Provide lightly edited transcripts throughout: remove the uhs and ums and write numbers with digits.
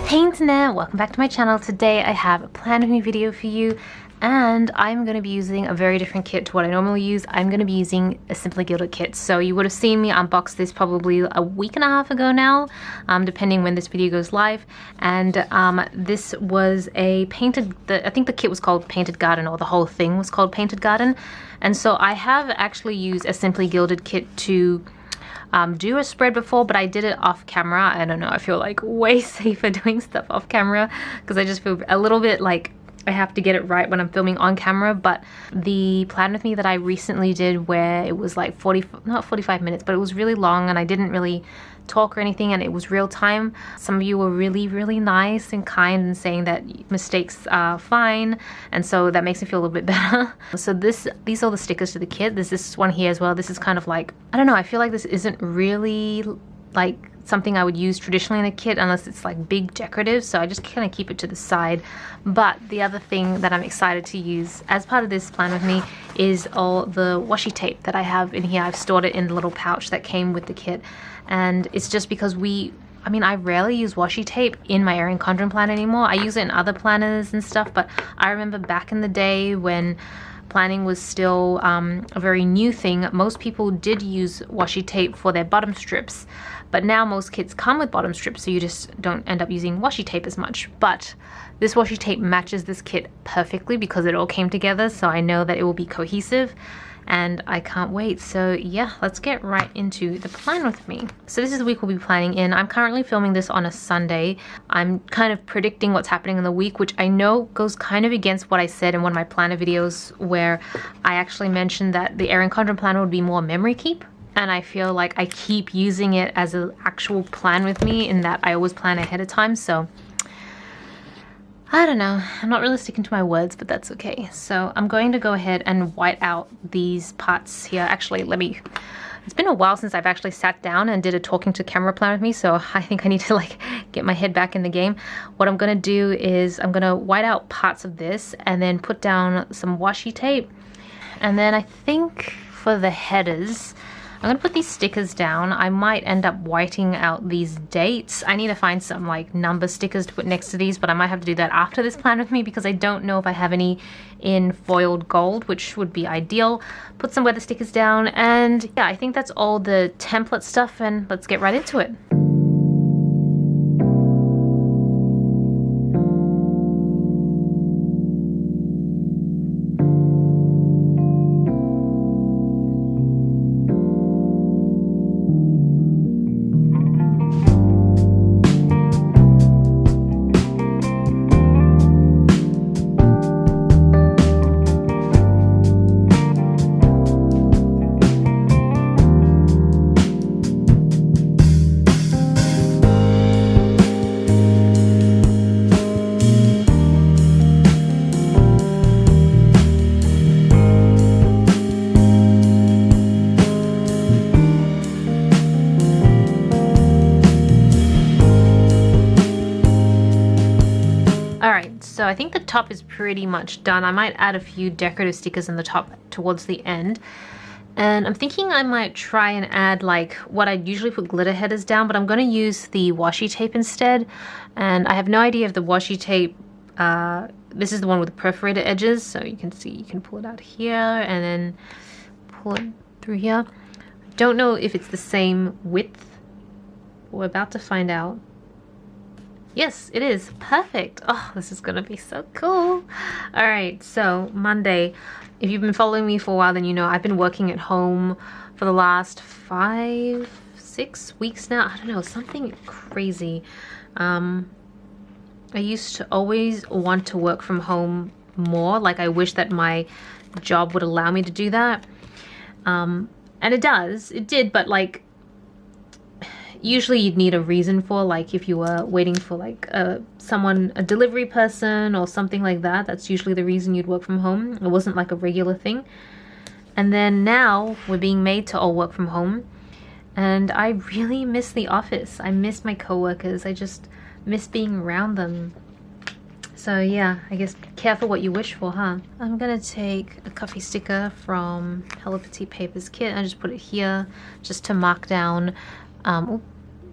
Hey internet, welcome back to my channel. Today I have a plan with me video for you, and I'm going to be using a very different kit to what I normally use. I'm going to be using a Simply Gilded kit. So you would have seen me unbox this probably a week and a half ago now, depending when this video goes live. And this was a painted, I think the kit was called Painted Garden, or the whole thing was called Painted Garden. And so I have actually used a Simply Gilded kit to do a spread before, but I did it off camera. I don't know, I feel like way safer doing stuff off camera because I just feel a little bit like I have to get it right when I'm filming on camera. But the plan with me that I recently did, where it was like not 45 minutes, but it was really long and I didn't really talk or anything, and it was real time. Some of you were really nice and kind and saying that mistakes are fine, and so that makes me feel a little bit better. So these are the stickers to the kit. There's this one here as well. This is kind of like, I don't know, I feel like this isn't really like something I would use traditionally in a kit unless it's like big decorative, so I just kind of keep it to the side. But the other thing that I'm excited to use as part of this plan with me is all the washi tape that I have in here. I've stored it in the little pouch that came with the kit, and it's just because I rarely use washi tape in my Erin Condren plan anymore. I use it in other planners and stuff, but I remember back in the day when planning was still a very new thing, most people did use washi tape for their bottom strips. But now most kits come with bottom strips, so you just don't end up using washi tape as much. But this washi tape matches this kit perfectly because it all came together, so I know that it will be cohesive, and I can't wait. So yeah, let's get right into the plan with me. So this is the week we'll be planning in. I'm currently filming this on a Sunday. I'm kind of predicting what's happening in the week, which I know goes kind of against what I said in one of my planner videos, where I actually mentioned that the Erin Condren planner would be more memory keep. And I feel like I keep using it as an actual plan with me, in that I always plan ahead of time. So I don't know, I'm not really sticking to my words, but that's okay. So I'm going to go ahead and white out these parts here. Actually, it's been a while since I've actually sat down and did a talking to camera plan with me, so I think I need to like get my head back in the game. What I'm gonna do is I'm gonna white out parts of this and then put down some washi tape. And then I think for the headers, I'm gonna put these stickers down. I might end up whiting out these dates. I need to find some like number stickers to put next to these, but I might have to do that after this plan with me because I don't know if I have any in foiled gold, which would be ideal. Put some weather stickers down, and yeah, I think that's all the template stuff, and let's get right into it. So I think the top is pretty much done. I might add a few decorative stickers in the top towards the end. And I'm thinking I might try and add like what I'd usually put glitter headers down, but I'm going to use the washi tape instead. And I have no idea if the washi tape, this is the one with the perforated edges, so you can see, you can pull it out here and then pull it through here. I don't know if it's the same width. We're about to find out. Yes, it is. Perfect. Oh, this is gonna be so cool. All right, so Monday. If you've been following me for a while, then you know I've been working at home for the last 5-6 weeks now. I don't know, something crazy. I used to always want to work from home more. Like, I wish that my job would allow me to do that. And it did, but like, usually you'd need a reason for, like, if you were waiting for like a delivery person or something like that. That's usually the reason you'd work from home. It wasn't like a regular thing. And then now we're being made to all work from home, and I really miss the office. I miss my coworkers. I just miss being around them. So yeah, I guess careful what you wish for, huh? I'm gonna take a coffee sticker from Hello Petite Paper's kit and just put it here just to mark down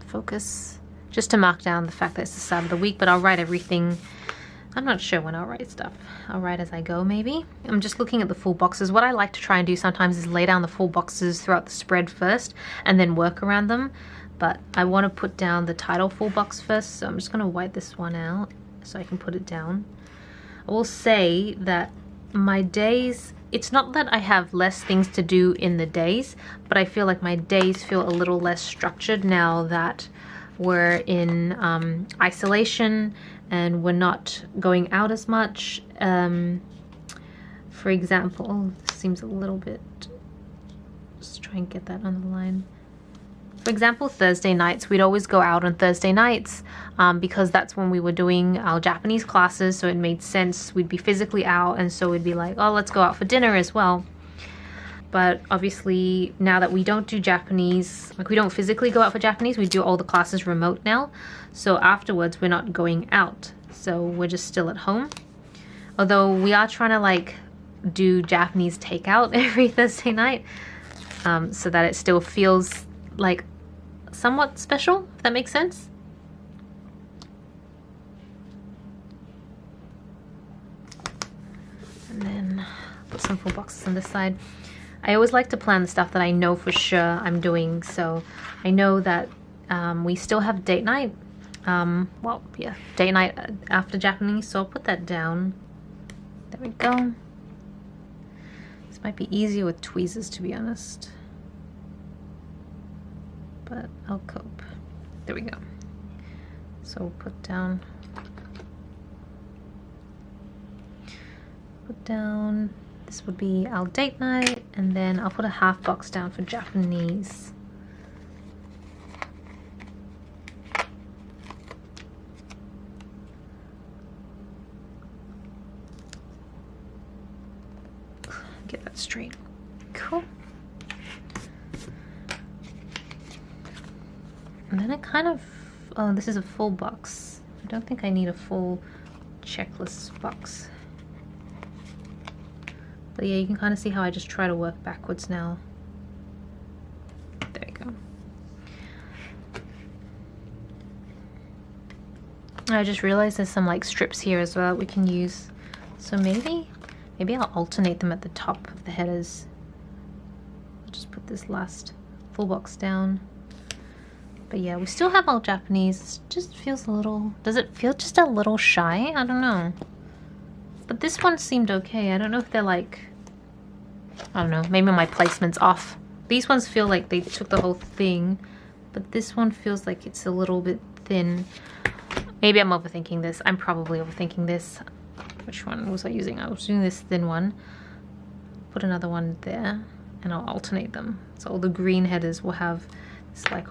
focus just to mark down the fact that it's the start of the week, but I'll write everything. I'm not sure when I'll write stuff. I'll write as I go, maybe. I'm just looking at the full boxes. What I like to try and do sometimes is lay down the full boxes throughout the spread first and then work around them. But I want to put down the title full box first, so I'm just going to white this one out so I can put it down. I will say that my days, it's not that I have less things to do in the days, but I feel like my days feel a little less structured now that we're in isolation and we're not going out as much. For example, this seems a little bit, just try and get that on the line. For example, Thursday nights, we'd always go out on Thursday nights because that's when we were doing our Japanese classes, so it made sense. We'd be physically out, and so we'd be like, oh, let's go out for dinner as well. But obviously, now that we don't do Japanese, like we don't physically go out for Japanese, we do all the classes remote now. So afterwards, we're not going out. So we're just still at home. Although we are trying to like do Japanese takeout every Thursday night so that it still feels like somewhat special, if that makes sense. And then put some full boxes on this side. I always like to plan the stuff that I know for sure I'm doing. So I know that we still have date night. Well, yeah, date night after Japanese. So I'll put that down. There we go. This might be easier with tweezers, to be honest. But I'll cope. There we go. So we'll put down, this would be our date night, and then I'll put a half box down for Japanese. Get that straight. Cool. And then it kind of, oh, this is a full box. I don't think I need a full checklist box. But yeah, you can kind of see how I just try to work backwards now. There you go. I just realized there's some like strips here as well we can use. So maybe I'll alternate them at the top of the headers. I'll just put this last full box down. But yeah, we still have all Japanese. It just feels a little, does it feel just a little shy? I don't know. But this one seemed okay. I don't know if they're like, I don't know, maybe my placement's off. These ones feel like they took the whole thing, but this one feels like it's a little bit thin. Maybe I'm overthinking this. I'm probably overthinking this. Which one was I using? I was doing this thin one. Put another one there, and I'll alternate them. So all the green headers will have this like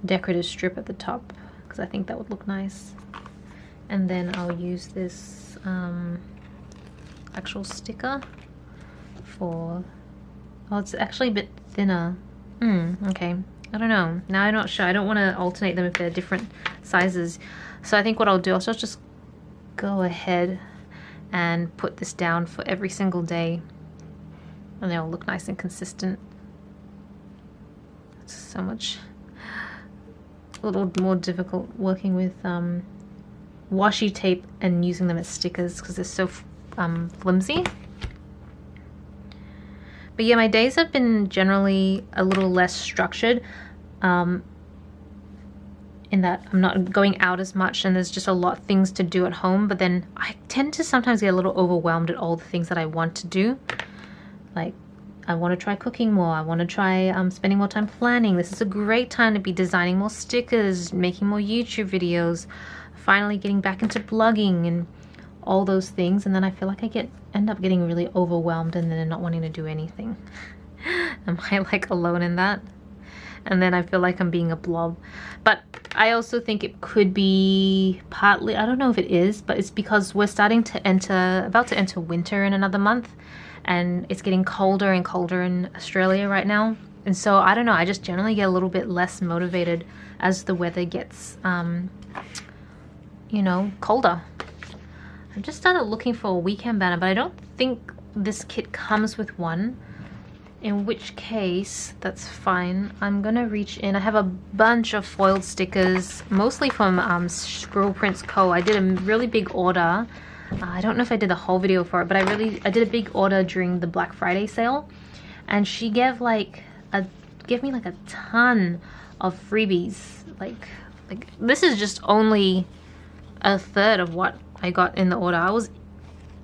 decorative strip at the top, because I think that would look nice. And then I'll use this actual sticker for, oh, it's actually a bit thinner. Okay, I don't know, now I'm not sure. I don't want to alternate them if they're different sizes, so I think what I'll do, I'll just go ahead and put this down for every single day, and they'll look nice and consistent. It's so much a little more difficult working with washi tape and using them as stickers because they're so flimsy. But yeah, my days have been generally a little less structured in that I'm not going out as much and there's just a lot of things to do at home, but then I tend to sometimes get a little overwhelmed at all the things that I want to do. Like, I want to try cooking more, I want to try spending more time planning. This is a great time to be designing more stickers, making more YouTube videos, finally getting back into blogging and all those things, and then I feel like I end up getting really overwhelmed and then not wanting to do anything. Am I like alone in that? And then I feel like I'm being a blob. But I also think it could be partly, I don't know if it is, but it's because we're about to enter winter in another month, and it's getting colder and colder in Australia right now. And so I don't know, I just generally get a little bit less motivated as the weather gets you know, colder. I've just started looking for a weekend banner, but I don't think this kit comes with one. In which case, that's fine. I'm gonna reach in. I have a bunch of foiled stickers, mostly from Squirrel Prints Co. I did a really big order. I don't know if I did a whole video for it, but I did a big order during the Black Friday sale, and she gave me like a ton of freebies. Like this is just only a third of what I got in the order. I was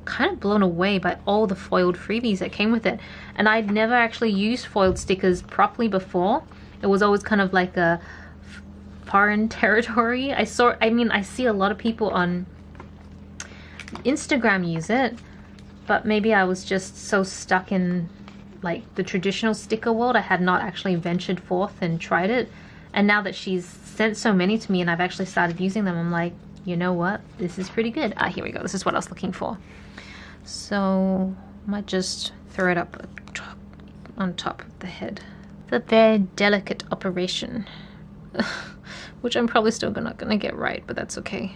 kind of blown away by all the foiled freebies that came with it, and I'd never actually used foiled stickers properly before. It was always kind of like a foreign territory. I see a lot of people on Instagram use it, but maybe I was just so stuck in like the traditional sticker world, I had not actually ventured forth and tried it. And now that she's sent so many to me and I've actually started using them, I'm like, you know what, this is pretty good. Here we go. This is what I was looking for. So I might just throw it up on top of the head. It's a very delicate operation, which I'm probably still not gonna get right, but that's okay.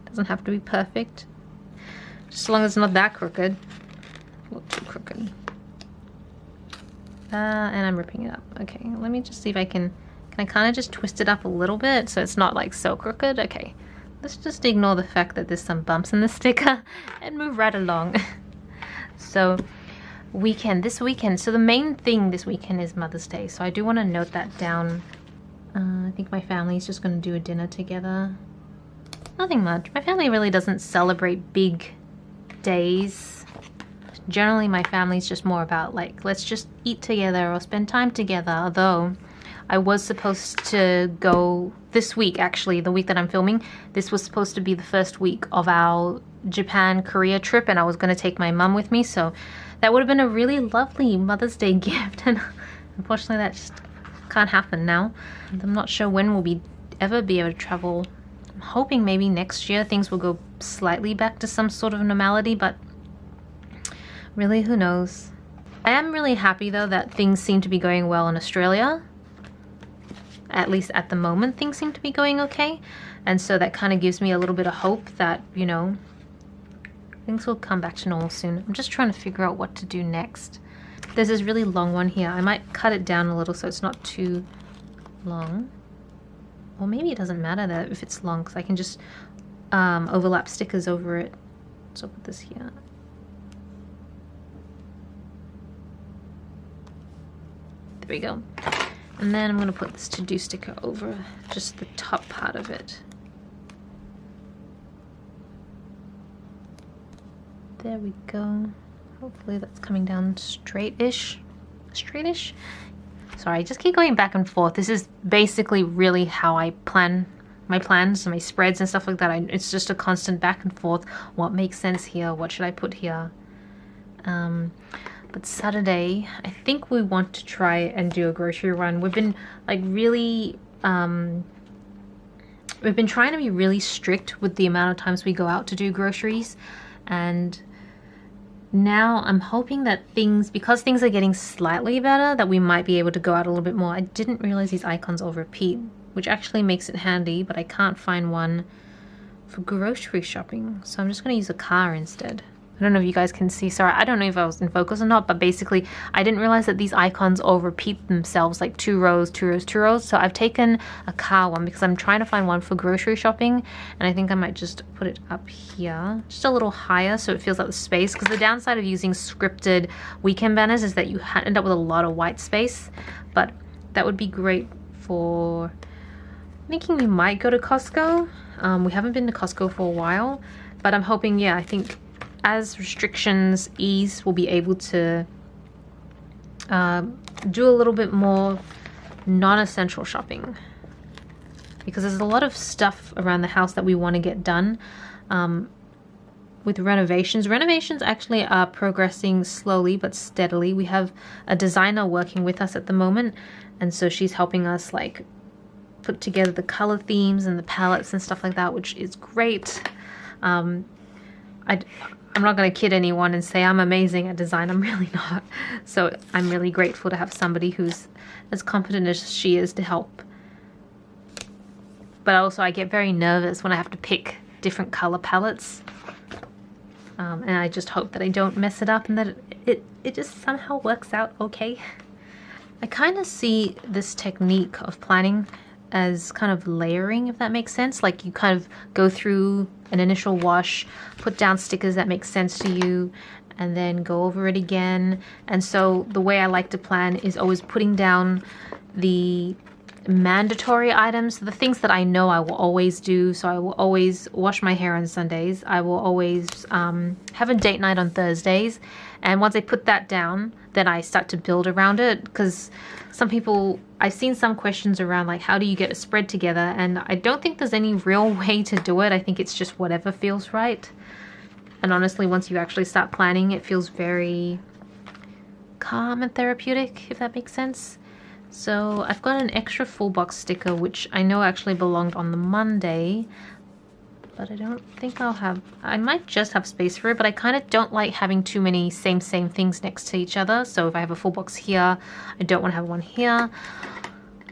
Doesn't have to be perfect, just as long as it's not that crooked. A little too crooked. And I'm ripping it up. Okay, let me just see if I can I kind of just twist it up a little bit so it's not like so crooked? Okay, let's just ignore the fact that there's some bumps in the sticker and move right along. So this weekend, so the main thing this weekend is Mother's Day, so I do want to note that down. I think my family's just going to do a dinner together. Nothing much. My family really doesn't celebrate big days. Generally my family's just more about like, let's just eat together or spend time together. Although I was supposed to go this week, actually, the week that I'm filming. This was supposed to be the first week of our Japan-Korea trip, and I was going to take my mum with me, so that would have been a really lovely Mother's Day gift, and unfortunately that just can't happen now. I'm not sure when we'll ever be able to travel. I'm hoping maybe next year things will go slightly back to some sort of normality, but really, who knows? I am really happy though that things seem to be going well in Australia. At least at the moment, things seem to be going okay. And so that kind of gives me a little bit of hope that, you know, things will come back to normal soon. I'm just trying to figure out what to do next. There's this really long one here. I might cut it down a little so it's not too long. Or maybe it doesn't matter that if it's long, because I can just overlap stickers over it. So I'll put this here. There we go. And then I'm going to put this to-do sticker over just the top part of it. There we go. Hopefully that's coming down straight-ish. Straight-ish? Sorry, I just keep going back and forth. This is basically really how I plan my plans and my spreads and stuff like that. It's just a constant back and forth. What makes sense here? What should I put here? But Saturday, I think we want to try and do a grocery run. We've been like really, we've been trying to be really strict with the amount of times we go out to do groceries. And now I'm hoping that because things are getting slightly better, that we might be able to go out a little bit more. I didn't realize these icons all repeat, which actually makes it handy, but I can't find one for grocery shopping. So I'm just gonna use a car instead. I don't know if you guys can see. Sorry, I don't know if I was in focus or not, but basically I didn't realize that these icons all repeat themselves, like 2 rows, 2 rows, 2 rows. So I've taken a car one because I'm trying to find one for grocery shopping, and I think I might just put it up here, just a little higher so it feels like the space, because the downside of using scripted weekend banners is that you end up with a lot of white space. But that would be great for thinking we might go to Costco. We haven't been to Costco for a while, but I'm hoping, yeah, I think as restrictions ease, we'll be able to do a little bit more non-essential shopping, because there's a lot of stuff around the house that we want to get done with renovations. Renovations actually are progressing slowly but steadily. We have a designer working with us at the moment, and so she's helping us like put together the color themes and the palettes and stuff like that, which is great. I'm not going to kid anyone and say I'm amazing at design. I'm really not. So I'm really grateful to have somebody who's as competent as she is to help. But also I get very nervous when I have to pick different color palettes. And I just hope that I don't mess it up and that it just somehow works out okay. I kind of see this technique of planning as kind of layering, if that makes sense. Like you kind of go through an initial wash, put down stickers that make sense to you, and then go over it again. And so the way I like to plan is always putting down the mandatory items, the things that I know I will always do. So I will always wash my hair on Sundays. I will always have a date night on Thursdays. And once I put that down, then I start to build around it, because some people, I've seen some questions around like, how do you get a spread together? And I don't think there's any real way to do it. I think it's just whatever feels right. And honestly, once you actually start planning, it feels very calm and therapeutic, if that makes sense. So I've got an extra full box sticker, which I know actually belonged on the Monday, but I don't think I'll have, I might just have space for it, but I kind of don't like having too many same things next to each other. So if I have a full box here, I don't want to have one here.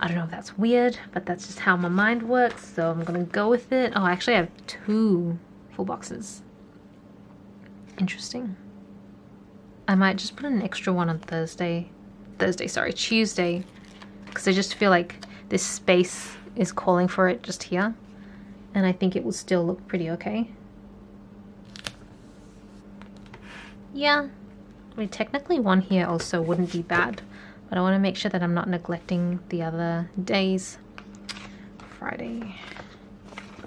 I don't know if that's weird, but that's just how my mind works. So I'm going to go with it. Oh, I actually have 2 full boxes. Interesting. I might just put an extra one on Tuesday, because I just feel like this space is calling for it just here, and I think it will still look pretty okay. Yeah, I mean technically one here also wouldn't be bad, but I want to make sure that I'm not neglecting the other days. Friday,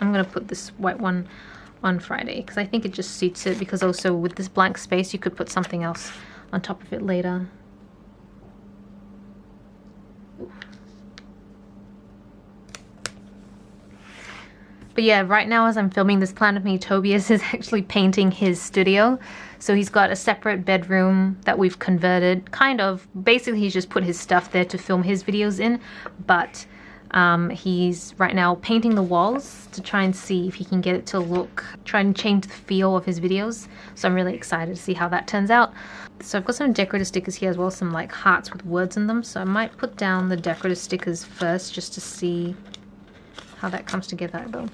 I'm gonna put this white one on Friday because I think it just suits it, because also with this blank space you could put something else on top of it later. But yeah, right now as I'm filming this plan with me, Tobias is actually painting his studio. So he's got a separate bedroom that we've converted, kind of. Basically, he's just put his stuff there to film his videos in. But he's right now painting the walls to try and see if he can get it to look, try and change the feel of his videos. So I'm really excited to see how that turns out. So I've got some decorative stickers here as well, some like hearts with words in them. So I might put down the decorative stickers first just to see how that comes together. Though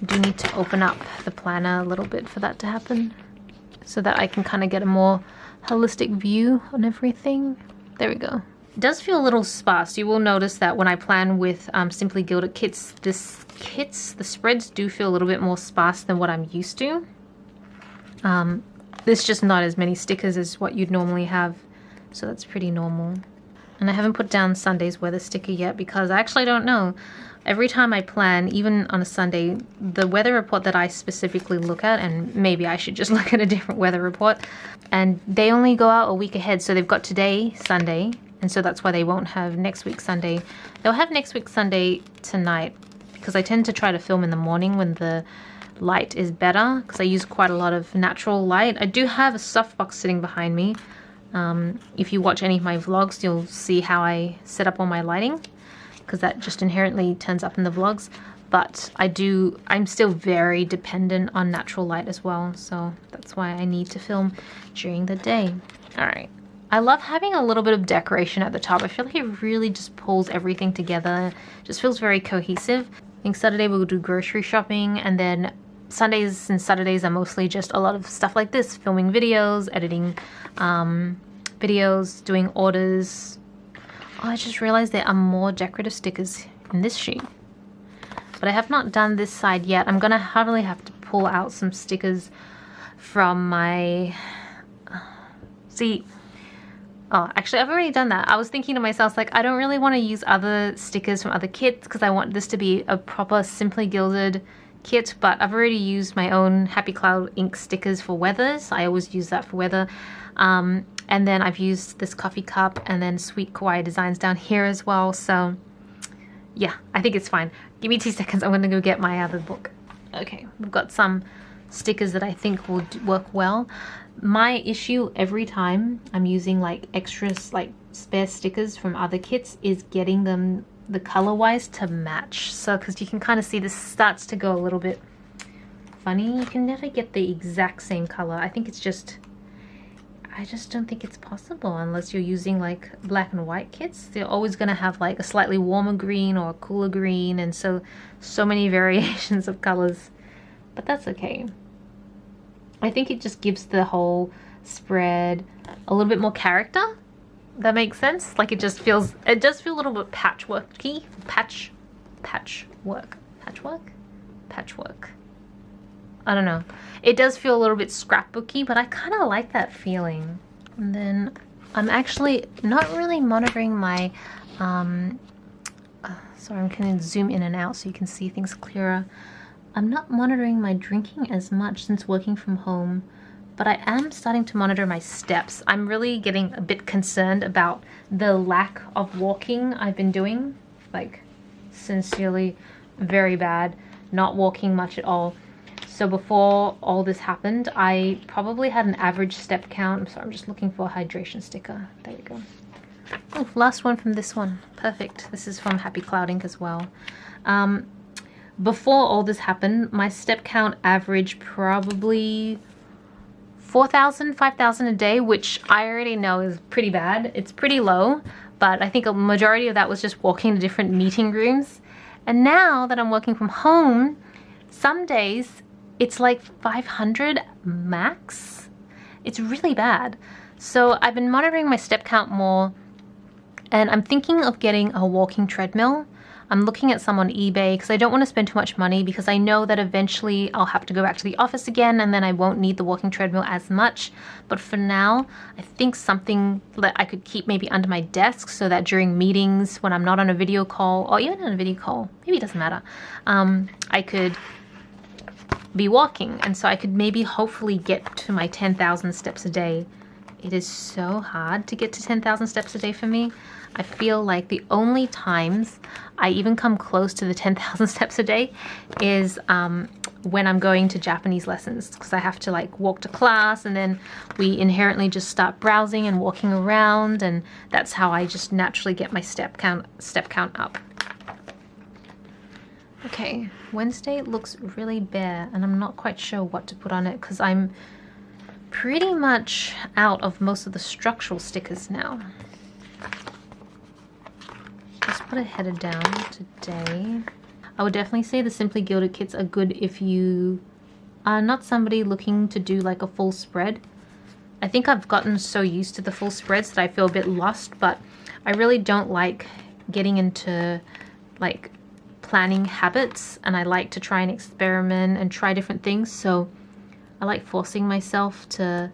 I do need to open up the planner a little bit for that to happen, so that I can kind of get a more holistic view on everything. There we go. It does feel a little sparse. You will notice that when I plan with Simply Gilded kits, the spreads do feel a little bit more sparse than what I'm used to. There's just not as many stickers as what you'd normally have, so that's pretty normal. And I haven't put down Sunday's weather sticker yet because I actually don't know. Every time I plan, even on a Sunday, the weather report that I specifically look at, and maybe I should just look at a different weather report, and they only go out a week ahead. So they've got today, Sunday, and so that's why they won't have next week Sunday. They'll have next week Sunday tonight, because I tend to try to film in the morning when the light is better, because I use quite a lot of natural light. I do have a softbox sitting behind me. If you watch any of my vlogs, you'll see how I set up all my lighting, because that just inherently turns up in the vlogs. But I'm still very dependent on natural light as well, so that's why I need to film during the day. Alright, I love having a little bit of decoration at the top. I feel like it really just pulls everything together, just feels very cohesive. I think Saturday we'll do grocery shopping, and then Sundays and Saturdays are mostly just a lot of stuff like this, filming videos, editing videos, doing orders. Oh, I just realized there are more decorative stickers in this sheet, but I have not done this side yet. I'm gonna probably have to pull out some stickers from my oh, actually I've already done that. I was thinking to myself, like, I don't really want to use other stickers from other kits because I want this to be a proper Simply Gilded kit, but I've already used my own Happy Cloud ink stickers for weathers. I always use that for weather. And then I've used this coffee cup and then Sweet Kawaii designs down here as well. So yeah, I think it's fine. Give me 2 seconds. I'm gonna go get my other book. Okay, we've got some stickers that I think will work well. My issue every time I'm using like extras, like spare stickers from other kits, is getting them the color wise to match. So because you can kind of see this starts to go a little bit funny. You can never get the exact same color. I think it's just, I just don't think it's possible unless you're using like black and white kits. They're always going to have like a slightly warmer green or a cooler green, and so many variations of colors, but that's okay. I think it just gives the whole spread a little bit more character. That makes sense. Like it does feel a little bit patchworky. Patchwork. I don't know. It does feel a little bit scrapbooky, but I kind of like that feeling. And then I'm actually not really monitoring my, sorry, I'm going to zoom in and out so you can see things clearer. I'm not monitoring my drinking as much since working from home, but I am starting to monitor my steps. I'm really getting a bit concerned about the lack of walking I've been doing. Like, sincerely, very bad. Not walking much at all. So before all this happened, I probably had an average step count. I'm sorry, I'm just looking for a hydration sticker. There we go. Oh, last one from this one. Perfect. This is from Happy Cloud Ink as well. Before all this happened, my step count averaged probably 4,000, 5,000 a day, which I already know is pretty bad. It's pretty low, but I think a majority of that was just walking to different meeting rooms. And now that I'm working from home, some days it's like 500 max. It's really bad. So I've been monitoring my step count more, and I'm thinking of getting a walking treadmill. I'm looking at some on eBay because I don't want to spend too much money, because I know that eventually I'll have to go back to the office again and then I won't need the walking treadmill as much. But for now, I think something that I could keep maybe under my desk so that during meetings, when I'm not on a video call, or even on a video call, maybe it doesn't matter, I could be walking, and so I could maybe hopefully get to my 10,000 steps a day. It is so hard to get to 10,000 steps a day for me. I feel like the only times I even come close to the 10,000 steps a day is when I'm going to Japanese lessons, because I have to like walk to class, and then we inherently just start browsing and walking around, and that's how I just naturally get my step count up. Okay, Wednesday looks really bare, and I'm not quite sure what to put on it because I'm pretty much out of most of the structural stickers now. Let's put a header down today. I would definitely say the Simply Gilded kits are good if you are not somebody looking to do like a full spread. I think I've gotten so used to the full spreads that I feel a bit lost, but I really don't like getting into like planning habits, and I like to try and experiment and try different things, so I like forcing myself to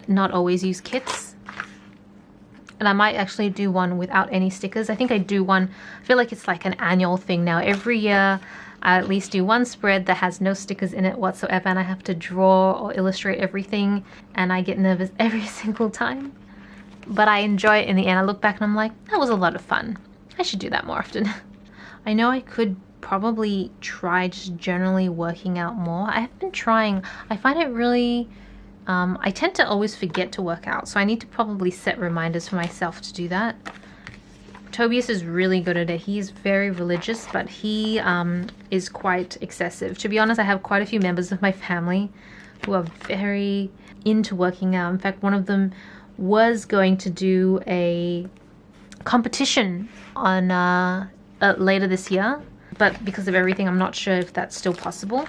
not always use kits. And I might actually do one without any stickers. I think I do one, I feel like it's like an annual thing now. Every year I at least do one spread that has no stickers in it whatsoever, and I have to draw or illustrate everything, and I get nervous every single time. But I enjoy it in the end. I look back and I'm like, that was a lot of fun. I should do that more often. I know I could probably try just generally working out more. I have been trying. I find it really, I tend to always forget to work out, so I need to probably set reminders for myself to do that. Tobias is really good at it. He's very religious, but he is quite excessive. To be honest, I have quite a few members of my family who are very into working out. In fact, one of them was going to do a competition on later this year, but because of everything, I'm not sure if that's still possible.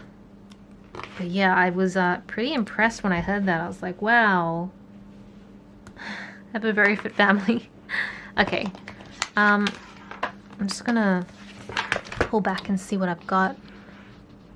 But yeah, I was pretty impressed when I heard that. I was like, wow, I have a very fit family. Okay, I'm just gonna pull back and see what I've got.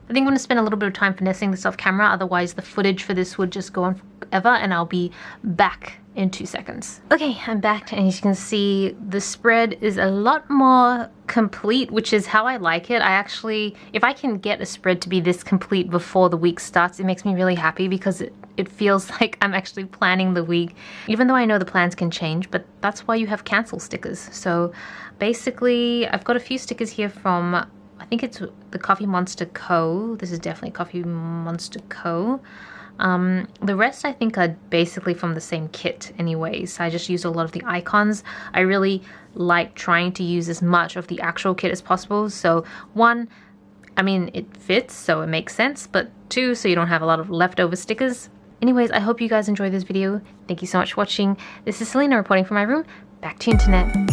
I think I'm gonna spend a little bit of time finessing this off camera, otherwise the footage for this would just go on forever, and I'll be back in 2 seconds. Okay, I'm back, and as you can see, the spread is a lot more complete, which is how I like it. I actually, if I can get a spread to be this complete before the week starts, it makes me really happy, because it feels like I'm actually planning the week, even though I know the plans can change, but that's why you have cancel stickers. So basically, I've got a few stickers here from, I think it's the Coffee Monster Co. This is definitely Coffee Monster Co. The rest I think are basically from the same kit anyways. I just used a lot of the icons. I really like trying to use as much of the actual kit as possible. So one, I mean, it fits, so it makes sense, but two, so you don't have a lot of leftover stickers. Anyways, I hope you guys enjoyed this video. Thank you so much for watching. This is Celina reporting from my room. Back to internet.